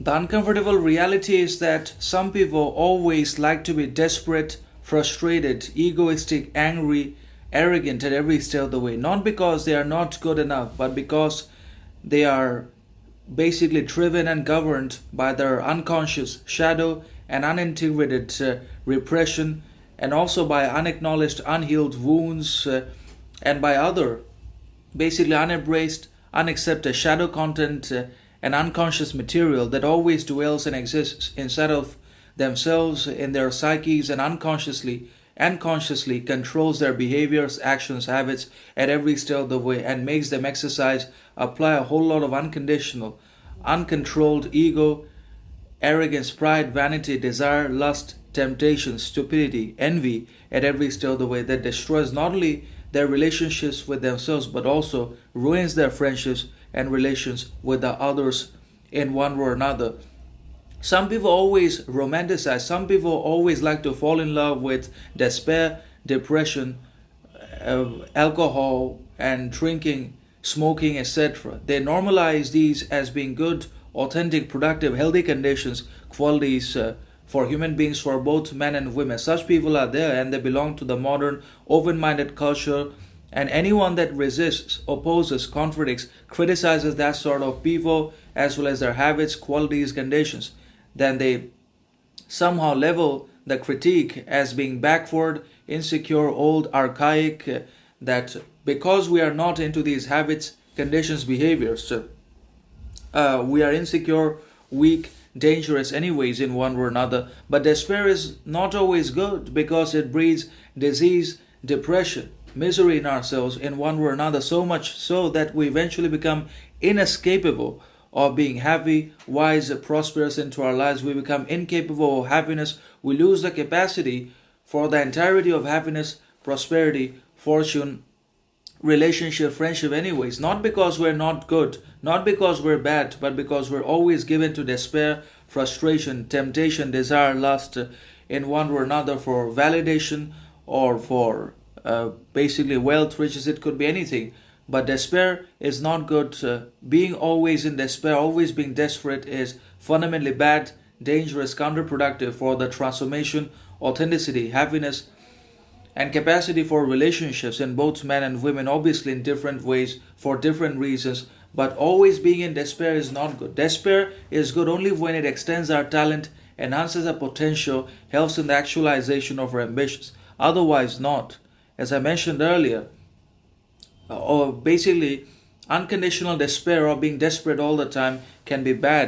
The uncomfortable reality is that some people always like to be desperate, frustrated, egoistic, angry, arrogant at every step of the way. Not because they are not good enough, but because they are basically driven and governed by their unconscious shadow and unintegrated repression, and also by unacknowledged, unhealed wounds, and by other basically unembraced, unaccepted shadow content and unconscious material that always dwells and exists inside of themselves, in their psyches, and unconsciously and consciously controls their behaviors, actions, habits at every step of the way, and makes them exercise, apply a whole lot of unconditional, uncontrolled ego, arrogance, pride, vanity, desire, lust, temptation, stupidity, envy at every step of the way, that destroys not only their relationships with themselves but also ruins their friendships and relations with the others in one way or another. Some people always romanticize, some people always like to fall in love with despair, depression, alcohol, and drinking, smoking, etc. They normalize these as being good, authentic, productive, healthy conditions, qualities for human beings, for both men and women. Such people are there and they belong to the modern, open minded culture. And anyone that resists, opposes, contradicts, criticizes that sort of people as well as their habits, qualities, conditions, then they somehow level the critique as being backward, insecure, old, archaic, that because we are not into these habits, conditions, behaviors, we are insecure, weak, dangerous, anyways, in one way or another. But despair is not always good because it breeds disease, depression, misery in ourselves in one way or another, so much so that we eventually become inescapable of being happy, wise, prosperous into our lives. We become incapable of happiness. We lose the capacity for the entirety of happiness, prosperity, fortune, relationship, friendship, anyways. Not because we're not good, not because we're bad, but because we're always given to despair, frustration, temptation, desire, lust in one way or another, for validation or for basically wealth, riches. It could be anything. But despair is not good. Being always in despair, always being desperate, is fundamentally bad, dangerous, counterproductive for the transformation, authenticity, happiness, and capacity for relationships in both men and women, obviously in different ways, for different reasons. But always being in despair is not good. Despair is good only when it extends our talent, enhances our potential, helps in the actualization of our ambitions. Otherwise, not. As I mentioned earlier, or basically unconditional despair or being desperate all the time can be bad